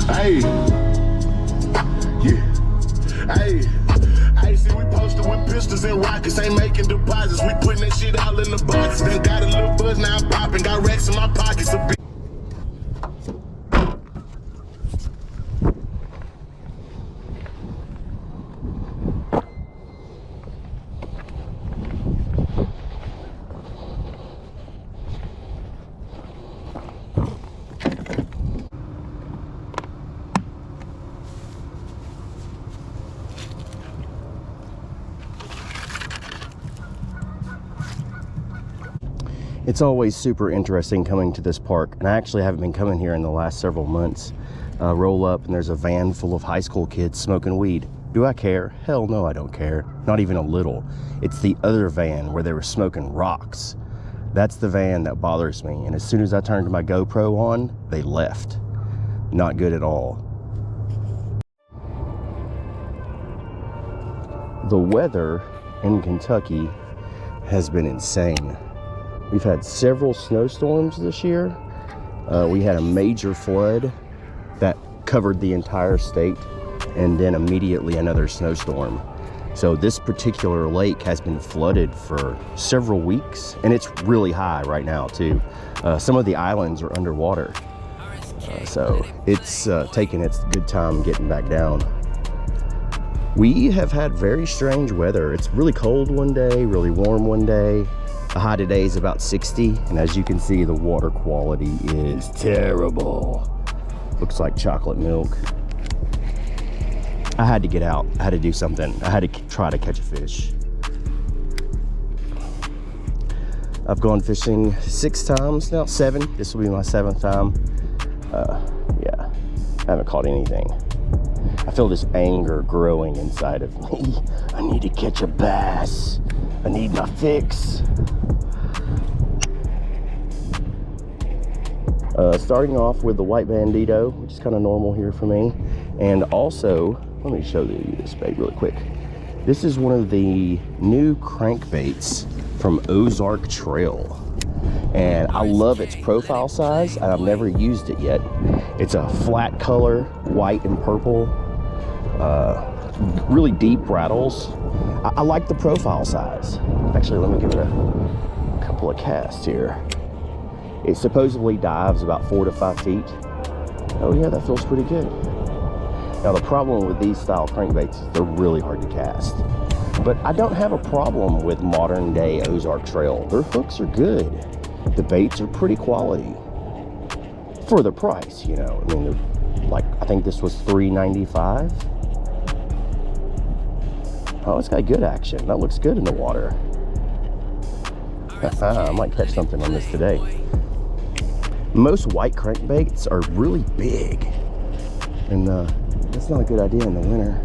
Hey, yeah, hey, see, we posted with pistols and rockets, ain't making deposits. We putting that shit all in the boxes. Then got a little buzz, now I'm popping, got racks in my pockets. It's always super interesting coming to this park, and I actually haven't been coming here in the last several months. Roll up and there's a van full of high school kids smoking weed. Do I care? Hell no, I don't care. Not even a little. It's the other van where they were smoking rocks. That's the van that bothers me, and as soon as I turned my GoPro on, they left. Not good at all. The weather in Kentucky has been insane. We've had several snowstorms this year. We had a major flood that covered the entire state, and then immediately another snowstorm. So this particular lake has been flooded for several weeks, and it's really high right now too. Some of the islands are underwater. So it's taking its good time getting back down. We have had very strange weather. It's really cold one day, really warm one day. The high today is about 60, and as you can see, the water quality is terrible. Looks like chocolate milk. I had to get out. I had to do something. I had to try to catch a fish. I've gone fishing 6 times now, 7. This will be my 7th time. Yeah, I haven't caught anything. I feel this anger growing inside of me. I need to catch a bass. I need my fix. Starting off with the white bandito, which is kind of normal here for me. And also, let me show you this bait really quick. This is one of the new crankbaits from Ozark Trail. And I love its profile size, and I've never used it yet. It's a flat color, white and purple. Really deep rattles. I like the profile size. Actually, let me give it a couple of casts here. It supposedly dives about 4 to 5 feet. Oh yeah, that feels pretty good. Now the problem with these style crankbaits is they're really hard to cast. But I don't have a problem with modern day Ozark Trail. Their hooks are good. The baits are pretty quality. For the price, you know. I mean, like, I think this was $3.95. Oh, it's got good action. That looks good in the water. I might catch something on this today. Most white crankbaits are really big, and that's not a good idea in the winter.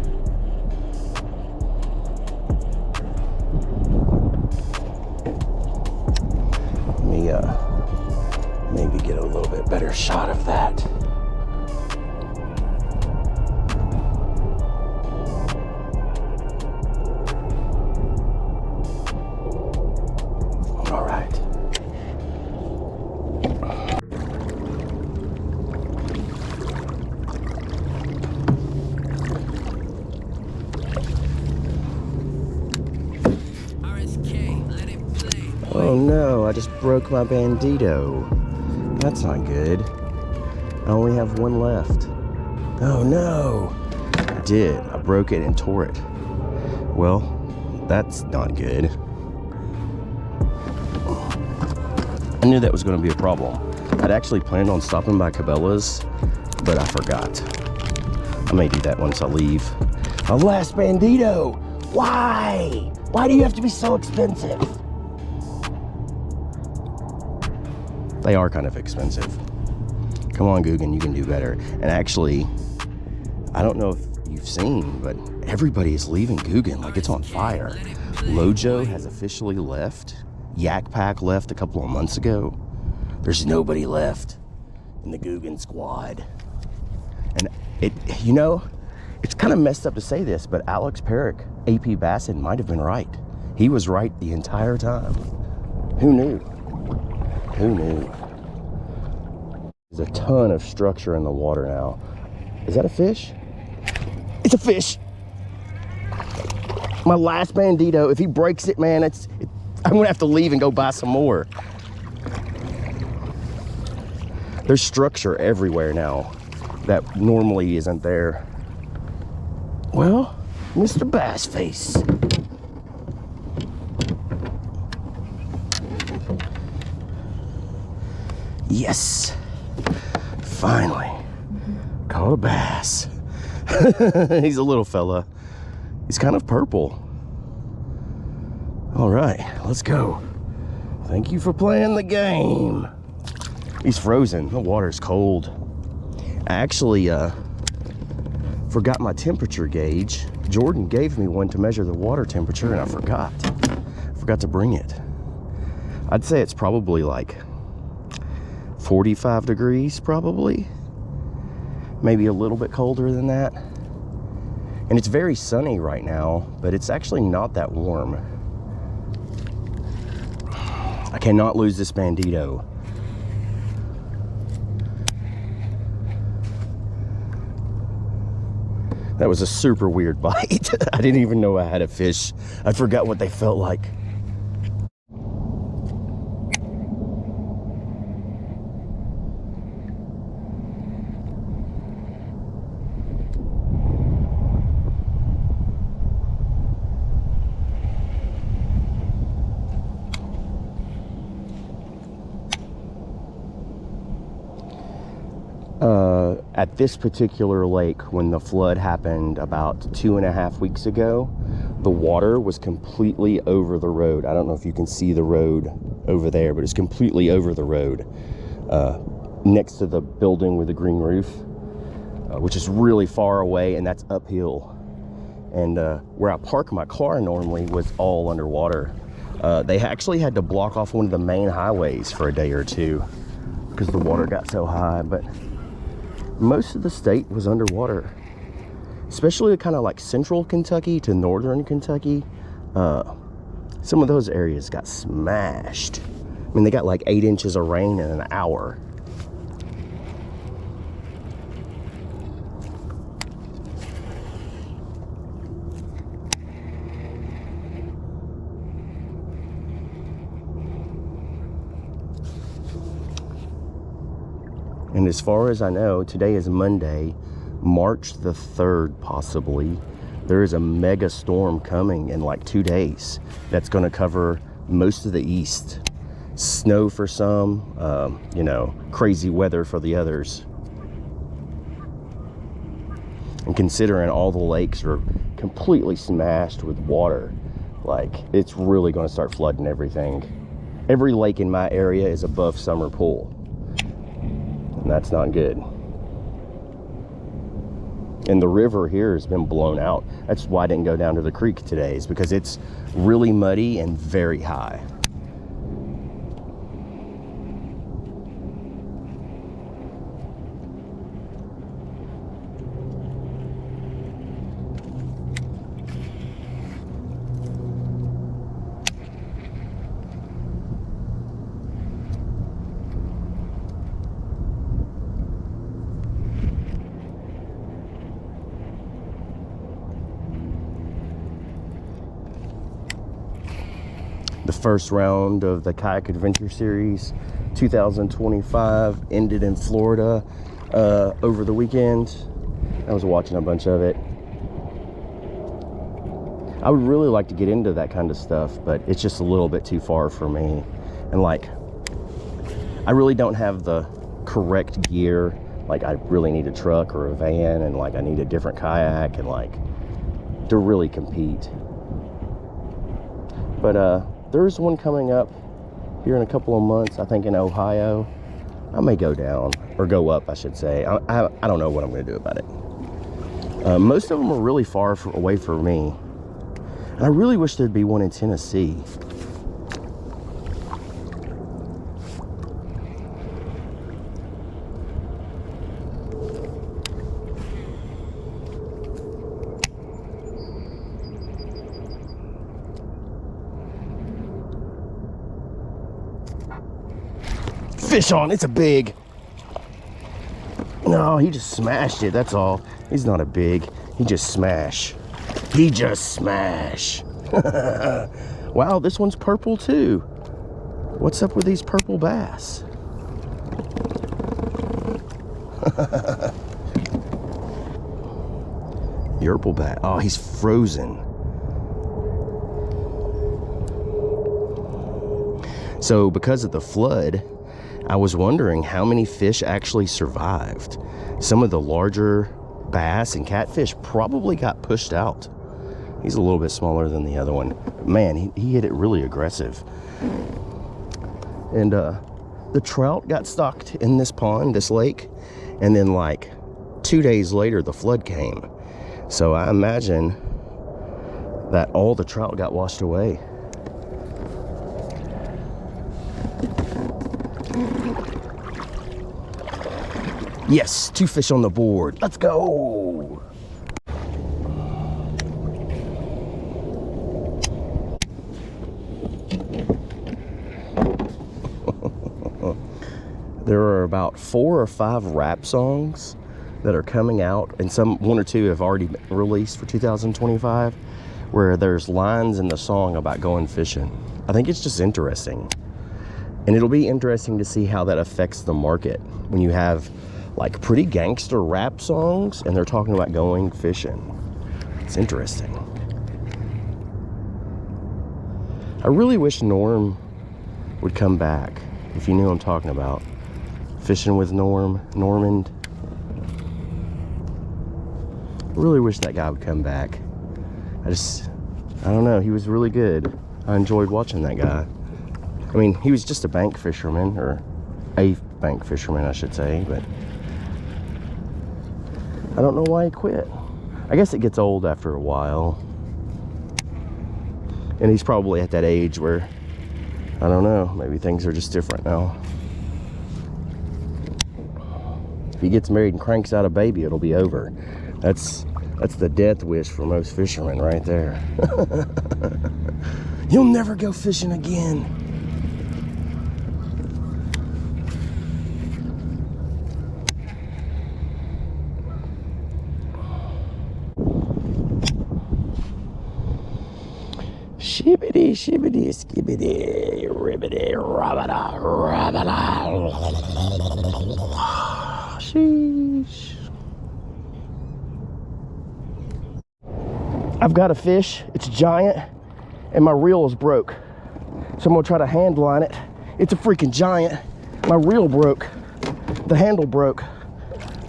Let me maybe get a little bit better shot of that. Oh no, I just broke my bandito. That's not good. I only have one left. Oh no! I did. I broke it and tore it. Well, that's not good. I knew that was going to be a problem. I'd actually planned on stopping by Cabela's, but I forgot. I may do that once I leave. My last bandito! Why? Why do you have to be so expensive? They are kind of expensive. Come on, Googan, you can do better. And actually, I don't know if you've seen, but everybody is leaving Googan like it's on fire. Lojo has officially left. Yak Pack left a couple of months ago. There's nobody left in the Googan Squad. And you know, it's kind of messed up to say this, but Alex Perrick, AP Bassett, might have been right. He was right the entire time. Who knew? Who knew? There's a ton of structure in the water now. Is that a fish? It's a fish. My last bandito. If he breaks it, man, I'm gonna have to leave and go buy some more. There's structure everywhere now that normally isn't there. Well, Mr. Bass Face. Yes, finally caught a bass. He's a little fella. He's kind of purple. All right, let's go. Thank you for playing the game. He's frozen. The water's cold. I actually forgot my temperature gauge. Jordan gave me one to measure the water temperature, and I forgot to bring it. I'd say it's probably like 45 degrees, probably. Maybe a little bit colder than that. And it's very sunny right now, but it's actually not that warm. I cannot lose this bandito. That was a super weird bite. I didn't even know I had a fish. I forgot what they felt like. At this particular lake, when the flood happened about 2.5 weeks ago, the water was completely over the road. I don't know if you can see the road over there, but it's completely over the road next to the building with the green roof, which is really far away, and that's uphill. And where I park my car normally was all underwater. They actually had to block off one of the main highways for a day or two because the water got so high. But most of the state was underwater, especially kind of like central Kentucky to northern Kentucky. Some of those areas got smashed. I mean, they got like 8 inches of rain in an hour. And as far as I know, today is Monday, March the 3rd, possibly. There is a mega storm coming in like 2 days that's going to cover most of the east. Snow for some, you know, crazy weather for the others. And considering all the lakes are completely smashed with water, like, it's really going to start flooding everything. Every lake in my area is above summer pool. And that's not good. And the river here has been blown out. That's why I didn't go down to the creek today, is because it's really muddy and very high. The first round of the Kayak Adventure Series 2025 ended in Florida over the weekend. I was watching a bunch of it. I would really like to get into that kind of stuff, but it's just a little bit too far for me. And like, I really don't have the correct gear. Like, I really need a truck or a van, and like I need a different kayak, and like to really compete. But there's one coming up here in a couple of months, I think in Ohio. I may go down, or go up, I should say. I don't know what I'm going to do about it. Most of them are really far away from me. And I really wish there'd be one in Tennessee. Fish on, it's a big. No, he just smashed it, that's all. He's not a big, he just smash. He just smash. Wow, this one's purple too. What's up with these purple bass? Yerple bass. Oh, he's frozen. So because of the flood, I was wondering how many fish actually survived. Some of the larger bass and catfish probably got pushed out. He's a little bit smaller than the other one. Man, he hit it really aggressive. And the trout got stocked in this pond, this lake, and then like 2 days later the flood came. So I imagine that all the trout got washed away. Yes, 2 fish on the board. Let's go. There are about 4 or 5 rap songs that are coming out, and one or two have already been released for 2025, where there's lines in the song about going fishing. I think it's just interesting. And it'll be interesting to see how that affects the market when you have like pretty gangster rap songs and they're talking about going fishing. It's interesting. I really wish Norm would come back. If you knew what I'm talking about. Fishing with Normand. I really wish that guy would come back. I don't know, he was really good. I enjoyed watching that guy. I mean, he was just a bank fisherman, or a bank fisherman, I should say, but I don't know why he quit. I guess it gets old after a while. And he's probably at that age where, I don't know, maybe things are just different now. If he gets married and cranks out a baby, it'll be over. That's the death wish for most fishermen right there. You'll never go fishing again. Shibbity, shibbity, skibbity, ribbity, rabbada, rabbada. Sheesh. I've got a fish, it's giant, and my reel is broke. So I'm gonna try to hand line it. It's a freaking giant. My reel broke. The handle broke.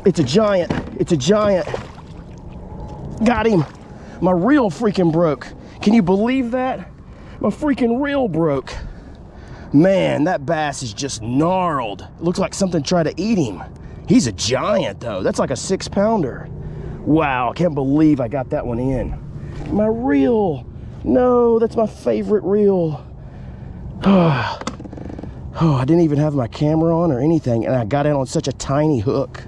It's a giant. It's a giant. Got him. My reel freaking broke. Can you believe that? My freaking reel broke. Man, that bass is just gnarled. It looks like something tried to eat him. He's a giant though. That's like a 6-pounder. Wow, I can't believe I got that one in. My reel. No, that's my favorite reel. Oh, I didn't even have my camera on or anything, and I got in on such a tiny hook.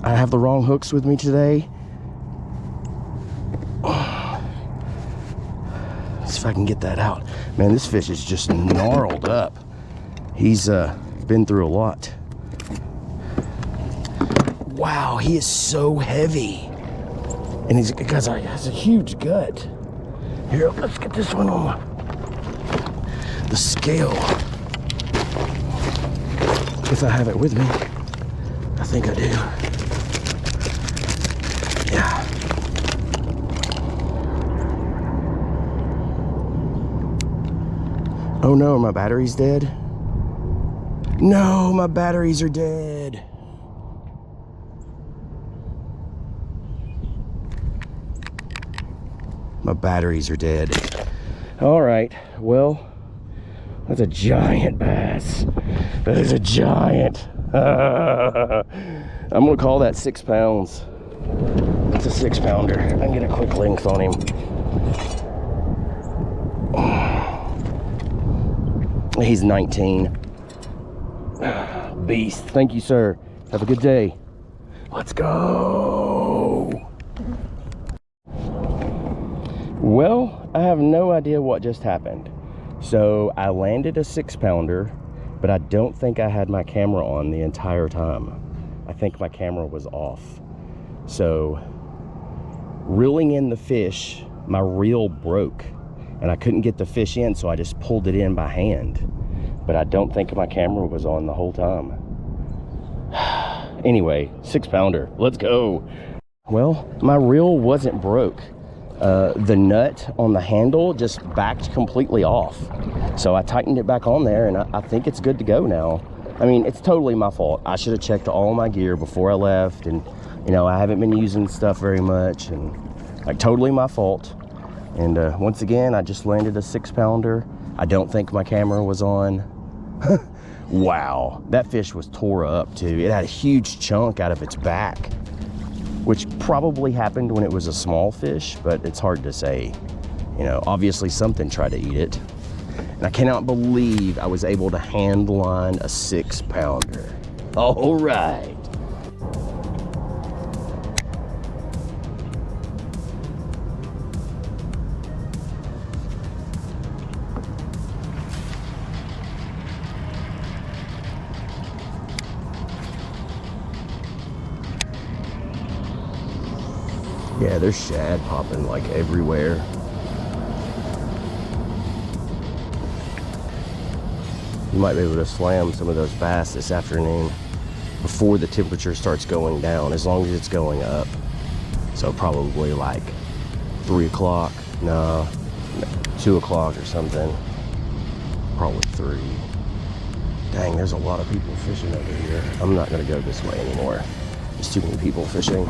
I have the wrong hooks with me today. See if I can get that out. Man, this fish is just gnarled up. He's been through a lot. Wow, he is so heavy. And he has a huge gut. Here, let's get this one on the scale. If I have it with me. I think I do. Yeah. Oh no, my battery's dead. No, my batteries are dead. My batteries are dead. All right, well, that's a giant bass. That is a giant. I'm gonna call that 6 pounds. That's a 6-pounder. I can get a quick length on him. He's 19. Beast. Thank you, sir. Have a good day. Let's go. Well, I have no idea what just happened. So I landed a 6-pounder, but I don't think I had my camera on the entire time. I think my camera was off. So reeling in the fish, my reel broke and I couldn't get the fish in, so I just pulled it in by hand. But I don't think my camera was on the whole time. Anyway, 6-pounder, let's go. Well, my reel wasn't broke. The nut on the handle just backed completely off. So I tightened it back on there, and I think it's good to go now. I mean, it's totally my fault. I should have checked all my gear before I left, and you know, I haven't been using stuff very much, and like totally my fault. And once again, I just landed a 6-pounder. I don't think my camera was on. Wow, that fish was tore up too. It had a huge chunk out of its back, which probably happened when it was a small fish, but it's hard to say. You know, obviously something tried to eat it. And I cannot believe I was able to hand line a 6-pounder. All right. Yeah, there's shad popping like everywhere. You might be able to slam some of those bass this afternoon before the temperature starts going down, as long as it's going up. So probably like 3 o'clock, no, 2 o'clock or something. Probably 3. Dang, there's a lot of people fishing over here. I'm not gonna go this way anymore. There's too many people fishing.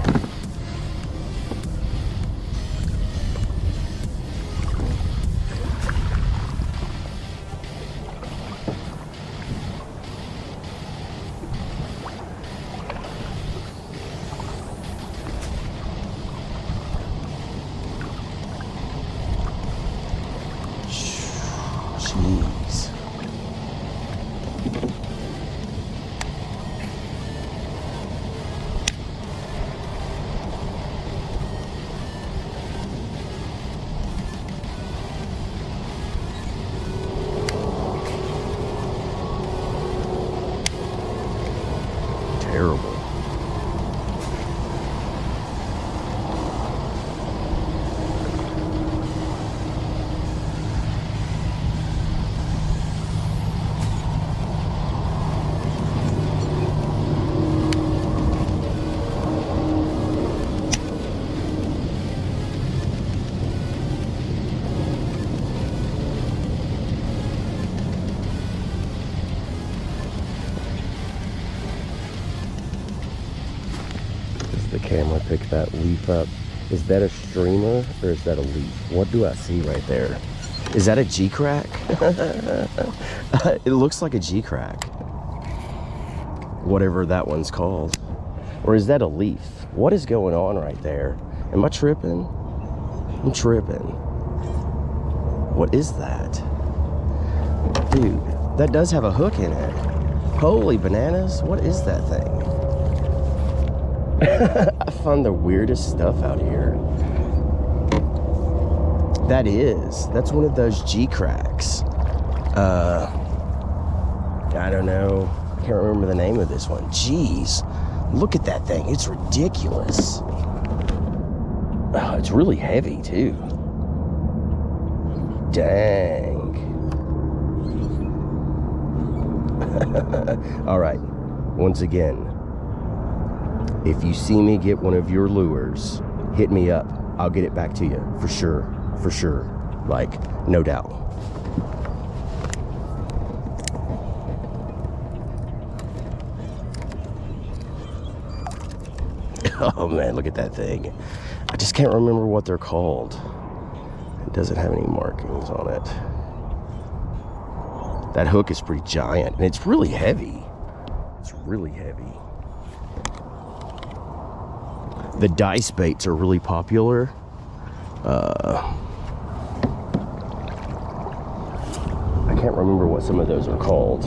Jeez. Terrible. The camera picked that leaf up. Is that a streamer or is that a leaf? What do I see right there? Is that a GeeCrack? It looks like a GeeCrack. Whatever that one's called. Or is that a leaf? What is going on right there? Am I tripping? I'm tripping. What is that? Dude, that does have a hook in it. Holy bananas, what is that thing? I find the weirdest stuff out here. That's one of those GeeCracks. I don't know. I can't remember the name of this one. Jeez, look at that thing. It's ridiculous. Oh, it's really heavy too. Dang. All right, once again, if you see me get one of your lures, hit me up. I'll get it back to you for sure. For sure. Like, no doubt. Oh man, look at that thing. I just can't remember what they're called. It doesn't have any markings on it. That hook is pretty giant and it's really heavy. It's really heavy. The dice baits are really popular. I can't remember what some of those are called.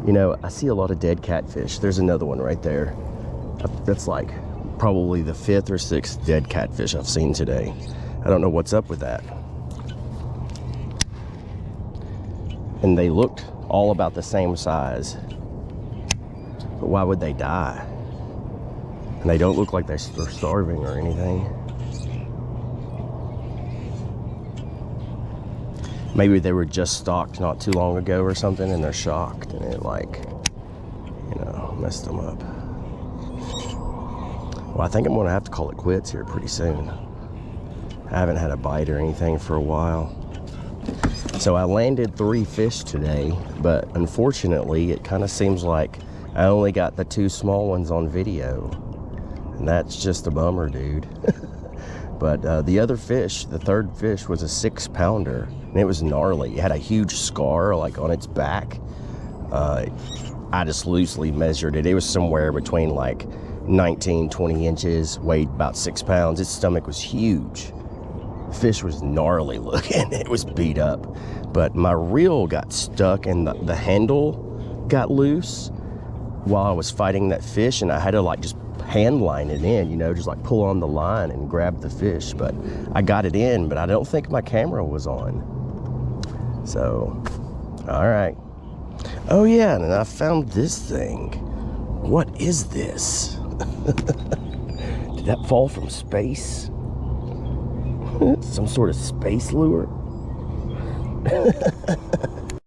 You know, I see a lot of dead catfish. There's another one right there. That's like probably the 5th or 6th dead catfish I've seen today. I don't know what's up with that. And they looked all about the same size. But why would they die? And they don't look like they're starving or anything. Maybe they were just stocked not too long ago or something, and they're shocked, and it, like, you know, messed them up. Well, I think I'm gonna have to call it quits here pretty soon. I haven't had a bite or anything for a while. So I landed 3 fish today, but unfortunately, it kind of seems like I only got the 2 small ones on video. And that's just a bummer, dude. But the other fish, the 3rd fish, was a 6-pounder, and it was gnarly. It had a huge scar, like, on its back. I just loosely measured it. It was somewhere between, like, 19, 20 inches, weighed about 6 pounds. Its stomach was huge. Fish was gnarly looking. It was beat up. But my reel got stuck, and the handle got loose while I was fighting that fish, and I had to, like, just hand line it in, you know, just like pull on the line and grab the fish. But I got it in, but I don't think my camera was on. So, all right. Oh yeah, and I found this thing. What is this? Did that fall from space? Some sort of space lure?